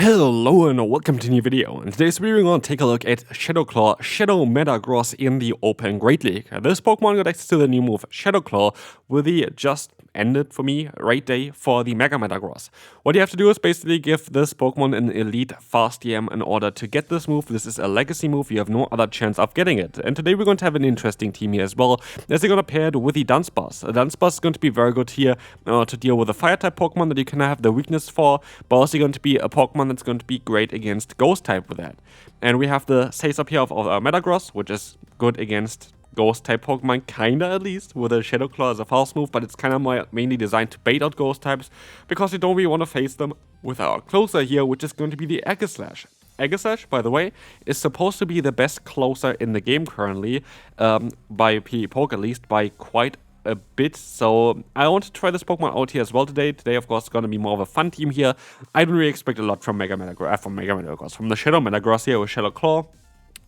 Hello and welcome to a new video. In today's video we're going to take a look at Shadow Claw, Shadow Metagross in the Open Great League. This Pokemon got access to the new move Shadow Claw with the just ended for me raid day for the Mega Metagross. What you have to do is basically give this Pokemon an elite fast TM in order to get this move. This is a legacy move, you have no other chance of getting it. And today we're going to have an interesting team here as well, as they're going to pair it with the Dunsparce. The Dunsparce is going to be very good here to deal with a fire type Pokemon that you can have the weakness for, but also going to be a Pokemon that's going to be great against Ghost type with that. And we have the Sace up here of our Metagross, which is good against Ghost type Pokemon, kinda at least, with a Shadow Claw as a fast move, but it's kinda mainly designed to bait out Ghost types, because you don't really want to face them with our closer here, which is going to be the Aegislash. Aegislash, by the way, is supposed to be the best closer in the game currently, by PvPoke at least, by quite a bit. So I want to try this Pokemon out here as well today. Today, of course, is going to be more of a fun team here. I don't really expect a lot from from the Shadow Metagross here with Shadow Claw.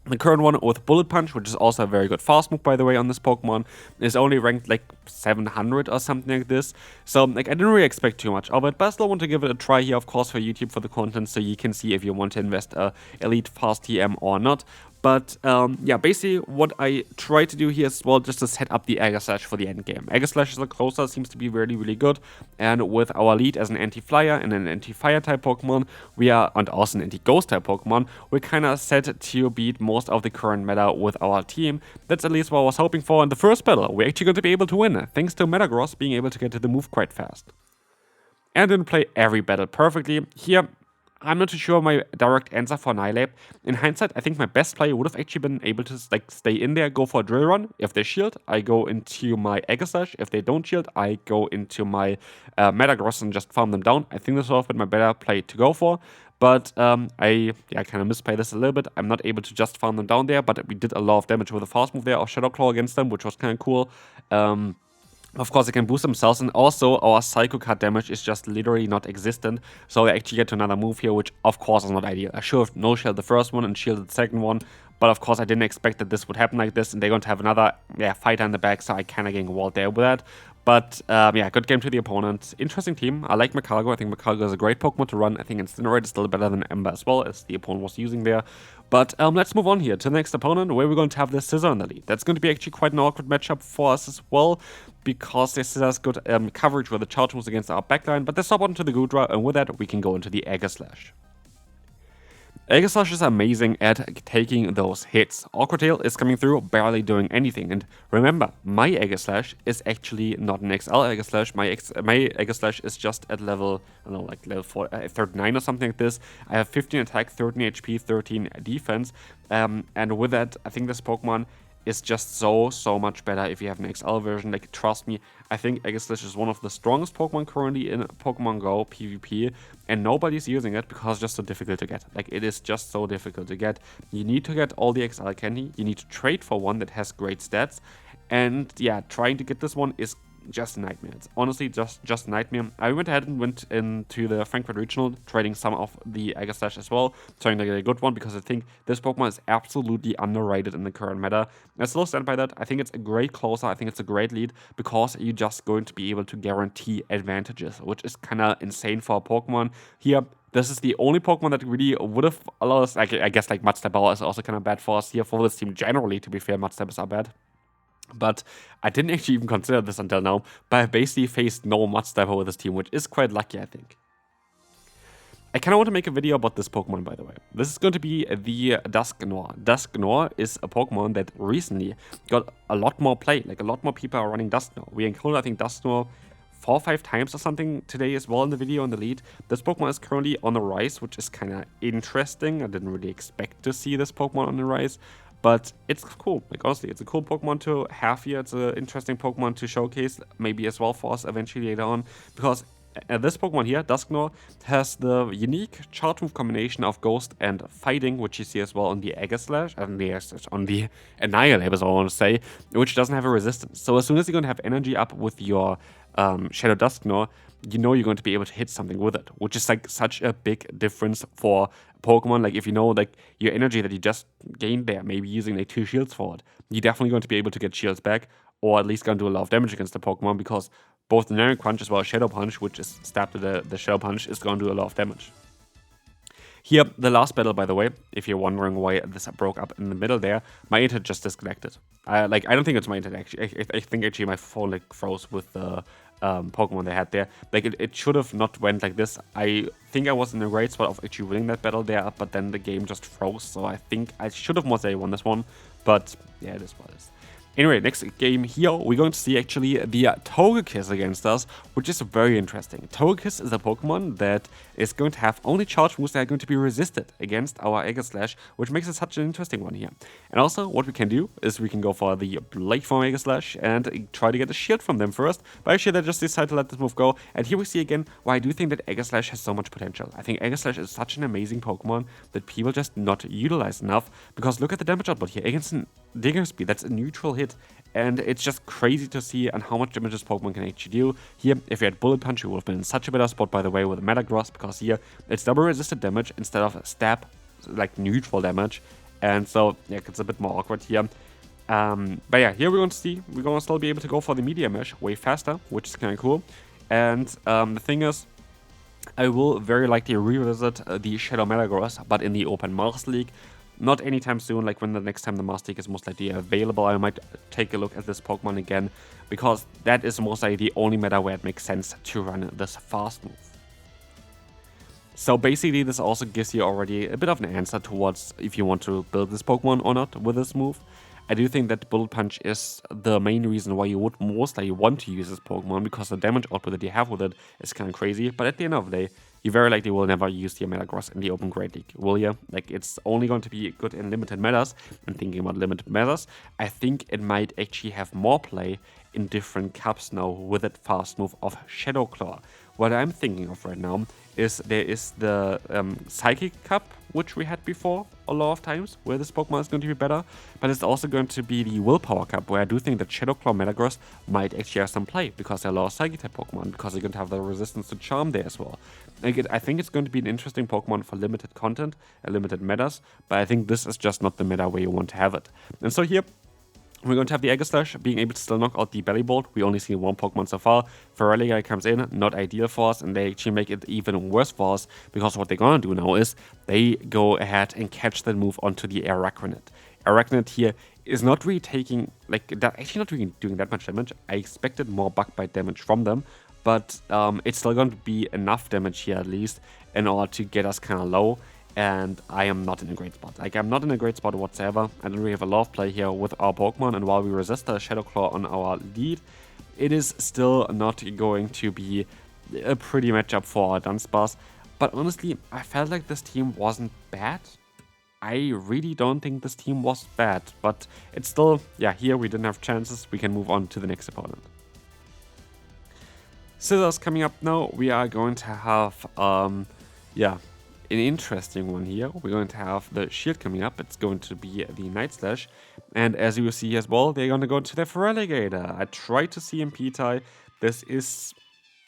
The current one with Bullet Punch, which is also a very good fast move, by the way, on this Pokemon, is only ranked like 700 or something like this. So, like, I didn't really expect too much of it, but I still want to give it a try here, of course, for YouTube, for the content, so you can see if you want to invest a elite fast TM or not. But, yeah, basically what I try to do here is, well, just to set up the Aegislash for the end game. Aegislash as a closer seems to be really, really good. And with our lead as an anti-flyer and an anti-fire type Pokemon, and also an anti-ghost type Pokemon, we're kind of set to beat most of the current meta with our team. That's at least what I was hoping for in the first battle. We're actually going to be able to win, thanks to Metagross being able to get to the move quite fast. And didn't play every battle perfectly. Here, I'm not too sure my direct answer for Nihilab. In hindsight, I think my best play would have actually been able to stay in there, go for a Drill Run. If they shield, I go into my Aegislash. If they don't shield, I go into my Metagross and just farm them down. I think this would have been my better play to go for. But I kind of misplayed this a little bit. I'm not able to just farm them down there, but we did a lot of damage with a fast move there of Shadow Claw against them, which was kind of cool. Of course, they can boost themselves, and also our Psycho card damage is just literally not existent, so they actually get to another move here, which of course is not ideal. I should have no-shielded the first one and shielded the second one, but of course I didn't expect that this would happen like this, and they're going to have another fighter in the back, so I kind of getting walled there with that. But yeah, good game to the opponent. Interesting team. I like Magcargo. I think Magcargo is a great Pokemon to run. I think Incinerate is still better than Ember as well, as the opponent was using there. But let's move on here to the next opponent, where we're going to have the Scizor in the lead. That's going to be actually quite an awkward matchup for us as well, because the Scizor has good coverage with the charge moves against our backline. But let's hop on to the Goodra, and with that, we can go into the Aegislash. Aegislash is amazing at taking those hits. Awkward Tail is coming through, barely doing anything. And remember, my Aegislash is actually not an XL Aegislash. My Aegislash is just at level, I don't know, like level 39 or something like this. I have 15 attack, 13 HP, 13 defense. And with that, I think this Pokemon is just so much better if you have an XL version. Like, trust me, I think Aegislash is one of the strongest Pokemon currently in Pokemon Go PvP, and nobody's using it because it's just so difficult to get. Like, it is just so difficult to get. You need to get all the XL candy, you need to trade for one that has great stats, and yeah, trying to get this one is just a nightmare. It's honestly just a nightmare. I went ahead and went into the Frankfurt Regional, trading some of the Aegislash as well, trying to get a good one, because I think this Pokemon is absolutely underrated in the current meta. I still stand by that. I think it's a great closer. I think it's a great lead, because you're just going to be able to guarantee advantages, which is kind of insane for a Pokemon. Here, this is the only Pokemon that really would have allowed us, I guess, like Mudstep is also kind of bad for us here. For this team generally, to be fair, Mudsteppers are bad. But I didn't actually even consider this until now, but I basically faced no Mudstepper with this team, which is quite lucky, I think. I kind of want to make a video about this Pokemon, by the way. This is going to be the Dusknoir. Dusknoir is a Pokemon that recently got a lot more play, like a lot more people are running Dusknoir. We encountered, I think, Dusknoir 4 or 5 times or something today as well in the video in the lead. This Pokemon is currently on the rise, which is kind of interesting. I didn't really expect to see this Pokemon on the rise. But it's cool, like honestly, it's a cool Pokemon to have here. It's an interesting Pokemon to showcase, maybe as well for us eventually later on. Because this Pokemon here, Dusknoir, has the unique charge move combination of Ghost and Fighting, which you see as well on the Aegislash, on the Annihilate, as I want to say, which doesn't have a resistance. So as soon as you're going to have energy up with your Shadow Dusknoir, you know you're going to be able to hit something with it, which is like such a big difference for Pokemon. Like, if you know, like, your energy that you just gained there, maybe using like 2 shields for it, you're definitely going to be able to get shields back, or at least going to do a lot of damage against the Pokemon, because both the Generic Punch as well as Shadow Punch, which is stabbed to the Shadow Punch, is going to do a lot of damage. Here, the last battle, by the way, if you're wondering why this broke up in the middle there, my internet just disconnected. I don't think it's my internet, actually. I think actually my phone like froze with the Pokemon they had there. Like, it should have not went like this. I think I was in a great spot of actually winning that battle there, but then the game just froze, so I think I should have most won this one, but yeah, it is what it is. Anyway, next game here, we're going to see actually the Togekiss against us, which is very interesting. Togekiss is a Pokemon that is going to have only charge moves that are going to be resisted against our Aegislash, which makes it such an interesting one here. And also, what we can do is we can go for the Blade from Aegislash and try to get a shield from them first, but actually they just decide to let this move go. And here we see again why I do think that Aegislash has so much potential. I think Aegislash is such an amazing Pokemon that people just not utilize enough, because look at the damage output here against an Digger Speed, that's a neutral hit, and it's just crazy to see on how much damage this Pokemon can actually do. Here, if we had Bullet Punch, we would have been in such a better spot, by the way, with Metagross, because here it's double resisted damage instead of stab, like neutral damage, and so yeah, it's a bit more awkward here. But yeah, here we're going to see, we're going to still be able to go for the Meteor Mesh way faster, which is kind of cool. And the thing is, I will very likely revisit the Shadow Metagross, but in the Open Master League. Not anytime soon, like when the next time the Master League is most likely available, I might take a look at this Pokemon again, because that is most likely the only meta where it makes sense to run this fast move. So basically this also gives you already a bit of an answer towards if you want to build this Pokemon or not with this move. I do think that Bullet Punch is the main reason why you would most likely want to use this Pokemon, because the damage output that you have with it is kind of crazy, but at the end of the day, you very likely will never use the Metagross in the Open Great League, will you? Like, it's only going to be good in limited metas, and thinking about limited metas, I think it might actually have more play in different cups now with that fast move of Shadow Claw. What I'm thinking of right now is there is the Psychic Cup, which we had before a lot of times, where this Pokemon is going to be better, but it's also going to be the Willpower Cup, where I do think that Shadow Claw Metagross might actually have some play, because there are a lot of Psychic-type Pokemon, because they're going to have the resistance to Charm there as well. I think it's going to be an interesting Pokemon for limited content and limited metas, but I think this is just not the meta where you want to have it. And so here, we're going to have the Aegislash being able to still knock out the Belly Bolt. We only see one Pokemon so far. Feraligatr comes in, not ideal for us, and they actually make it even worse for us, because what they're going to do now is they go ahead and catch the move onto the Arachnid. Arachnid here is not really taking, like, actually not really doing that much damage. I expected more Bug Bite damage from them, but it's still going to be enough damage here at least in order to get us kind of low. And I am not in a great spot. Like, I'm not in a great spot whatsoever. I don't really have a lot of play here with our Pokemon, and while we resist the Shadow Claw on our lead, it is still not going to be a pretty matchup for our Dunsparce. But honestly, I felt like this team wasn't bad. I really don't think this team was bad, but it's still, yeah, here we didn't have chances. We can move on to the next opponent. Scissors coming up now. We are going to have, yeah, an interesting one here. We're going to have the shield coming up. It's going to be the Night Slash, and as you will see as well, they're going to go to the Feraligatr. I tried to see in Pitta. This is,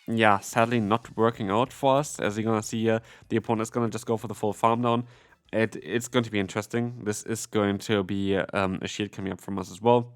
yeah, sadly not working out for us. As you're going to see here, the opponent is going to just go for the full farm down. It's going to be interesting. This is going to be a shield coming up from us as well.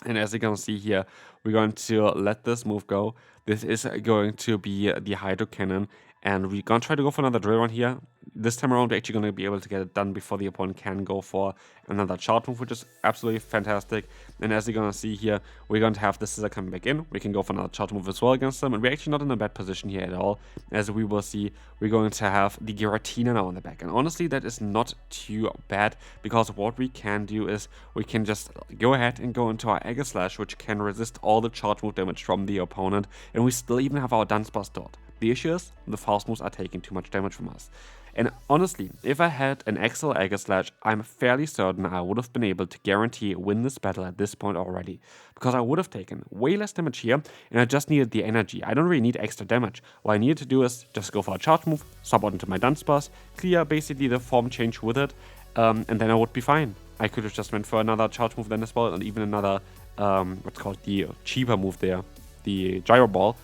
And as you're going to see here, we're going to let this move go. This is going to be the Hydro Cannon. And we're going to try to go for another drill run here. This time around, we're actually going to be able to get it done before the opponent can go for another charge move, which is absolutely fantastic. And as you're going to see here, we're going to have the Scissor coming back in. We can go for another charge move as well against them. And we're actually not in a bad position here at all. As we will see, we're going to have the Giratina now on the back. And honestly, that is not too bad, because what we can do is we can just go ahead and go into our Aegislash, which can resist all the charge move damage from the opponent. And we still even have our Dunsparce stored. The issue is, the fast moves are taking too much damage from us. And honestly, if I had an XL Aegislash, I'm fairly certain I would have been able to guarantee win this battle at this point already. Because I would have taken way less damage here, and I just needed the energy. I don't really need extra damage. What I needed to do is just go for a charge move, swap out into my Dunsparce, clear basically the form change with it, and then I would be fine. I could have just went for another charge move then as well, and even another, what's called the cheaper move there, the Gyro Ball,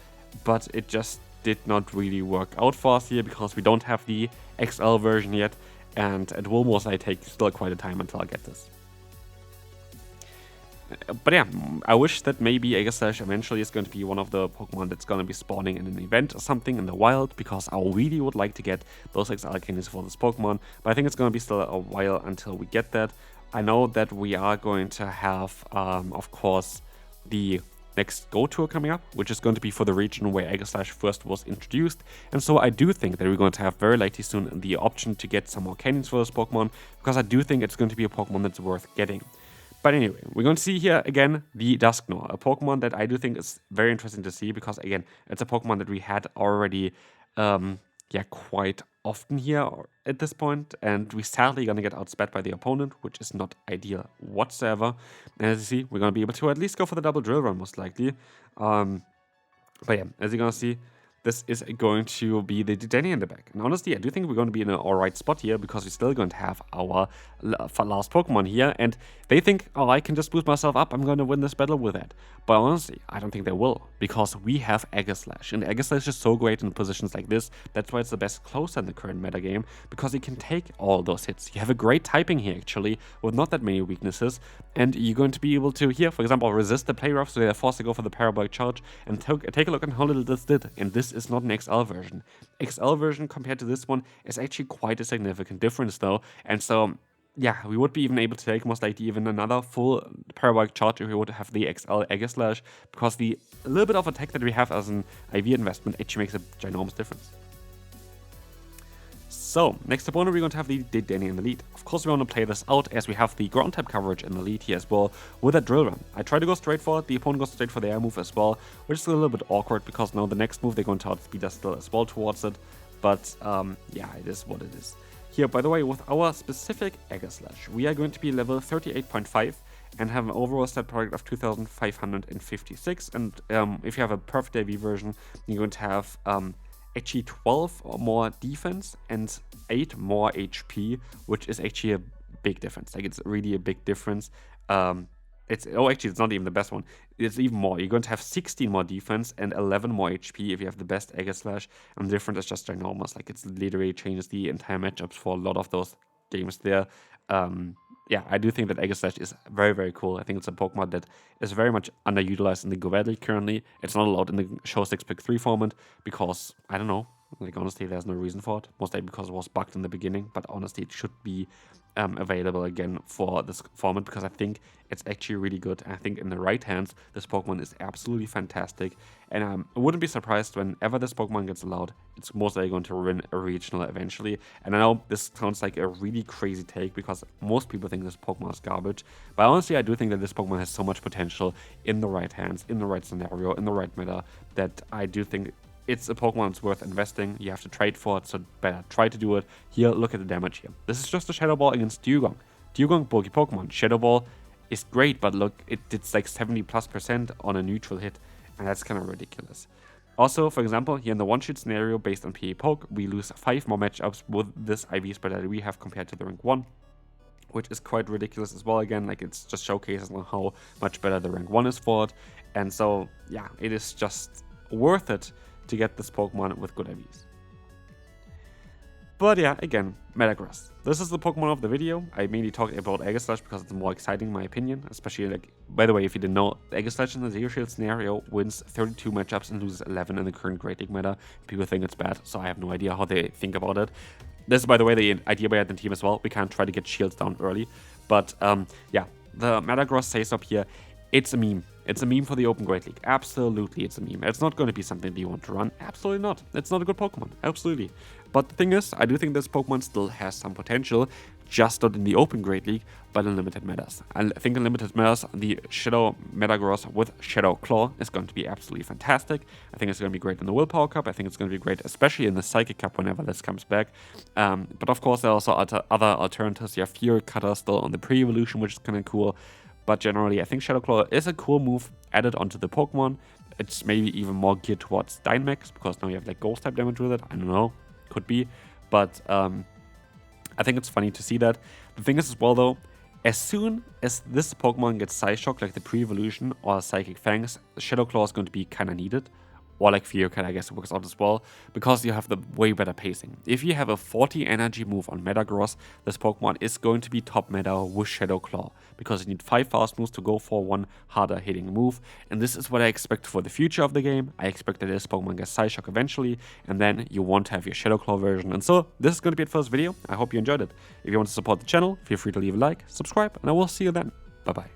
but it just did not really work out for us here, because we don't have the XL version yet, and it will most likely take still quite a time until I get this. But yeah, I wish that maybe Aegislash eventually is going to be one of the Pokemon that's going to be spawning in an event or something in the wild, because I really would like to get those XL candies for this Pokemon, but I think it's going to be still a while until we get that. I know that we are going to have, of course, the next Go Tour coming up, which is going to be for the region where Aegislash first was introduced, and so I do think that we're going to have very likely soon the option to get some more candies for this Pokemon, because I do think it's going to be a Pokemon that's worth getting. But anyway, we're going to see here again the Dusknoir, a Pokemon that I do think is very interesting to see, because again, it's a Pokemon that we had already quite often here at this point, and we're sadly going to get outsped by the opponent, which is not ideal whatsoever. And as you see, we're going to be able to at least go for the double drill run, most likely. But yeah, as you're going to see, this is going to be the Dedenne in the back. And honestly, I do think we're going to be in an alright spot here, because we're still going to have our last Pokemon here. And they think, oh, I can just boost myself up, I'm going to win this battle with that. But honestly, I don't think they will, because we have Aegislash. And Aegislash is so great in positions like this. That's why it's the best closer in the current metagame, because it can take all those hits. You have a great typing here, actually, with not that many weaknesses. And you're going to be able to, here, for example, resist the play rough, so they're forced to go for the parabolic charge. And take a look at how little this did. And this is not an XL version. XL version compared to this one is actually quite a significant difference, though. And so, yeah, we would be even able to take most likely even another full parabolic charge if we would have the XL Aegislash, because the little bit of attack that we have as an IV investment actually makes a ginormous difference. So, next opponent, we're going to have the Dedenne in the lead. Of course, we want to play this out, as we have the ground type coverage in the lead here as well with a drill run. I try to go straight for it, the opponent goes straight for the air move as well, which is a little bit awkward, because now the next move they're going to outspeed us still as well towards it. But yeah, it is what it is. Here, by the way, with our specific Aegislash, we are going to be level 38.5 and have an overall stat product of 2556. And if you have a perfect AV version, you're going to have actually 12 or more defense and 8 more HP, which is actually a big difference. Like, it's really a big difference. It's not even the best one. It's even more. You're going to have 16 more defense and 11 more HP if you have the best Aegislash, and the difference is just ginormous. Like, it's literally changes the entire matchups for a lot of those games there. Yeah, I do think that Aegislash is very, very cool. I think it's a Pokemon that is very much underutilized in the GO Battle League currently. It's not allowed in the Show 6 Pick 3 format because, I don't know, like, honestly, there's no reason for it. Mostly because it was bugged in the beginning, but honestly, it should be available again for this format, because I think it's actually really good. I think in the right hands, this Pokemon is absolutely fantastic, and I wouldn't be surprised whenever this Pokemon gets allowed, it's most likely going to win a regional eventually. And I know this sounds like a really crazy take, because most people think this Pokemon is garbage, but honestly, I do think that this Pokemon has so much potential in the right hands, in the right scenario, in the right meta, that I do think it's a Pokemon that's worth investing. You have to trade for it, so better try to do it. Here, look at the damage here. This is just a Shadow Ball against Dugong. Dugong, bulky Pokemon. Shadow Ball is great, but look, it did like 70+% on a neutral hit, and that's kind of ridiculous. Also, for example, here in the one-shoot scenario based on PA Poke, we lose 5 more matchups with this IV spread that we have compared to the rank 1, which is quite ridiculous as well. Again, like, it's just showcases how much better the rank 1 is for it, and so, yeah, it is just worth it to get this Pokemon with good IVs. But yeah, again, Metagross. This is the Pokemon of the video. I mainly talked about Aegislash because it's more exciting in my opinion, especially, like, by the way, if you didn't know, Aegislash in the Zero Shield scenario wins 32 matchups and loses 11 in the current Great League meta. People think it's bad, so I have no idea how they think about it. This is, by the way, the idea behind the team as well. We can't try to get shields down early. But yeah, the Metagross says up here, it's a meme. It's a meme for the Open Great League. Absolutely, it's a meme. It's not going to be something that you want to run. Absolutely not. It's not a good Pokemon. Absolutely. But the thing is, I do think this Pokemon still has some potential, just not in the Open Great League, but in limited metas. I think in limited metas, the Shadow Metagross with Shadow Claw is going to be absolutely fantastic. I think it's going to be great in the Willpower Cup. I think it's going to be great, especially in the Psychic Cup whenever this comes back. But of course, there are also other alternatives. You have Fury Cutter still on the pre-evolution, which is kind of cool. But generally, I think Shadow Claw is a cool move added onto the Pokemon. It's maybe even more geared towards Dynamax, because now you have like Ghost type damage with it. I don't know, could be. But I think it's funny to see that. The thing is as well though, as soon as this Pokemon gets Psyshock, like the pre-evolution or Psychic Fangs, Shadow Claw is going to be kind of needed. or like Fearcat, I guess it works out as well, because you have the way better pacing. If you have a 40 energy move on Metagross, this Pokemon is going to be top meta with Shadow Claw, because you need 5 fast moves to go for one harder hitting move, and this is what I expect for the future of the game. I expect that this Pokemon gets Psyshock eventually, and then you want to have your Shadow Claw version. And so, this is going to be it for this video. I hope you enjoyed it. If you want to support the channel, feel free to leave a like, subscribe, and I will see you then. Bye bye.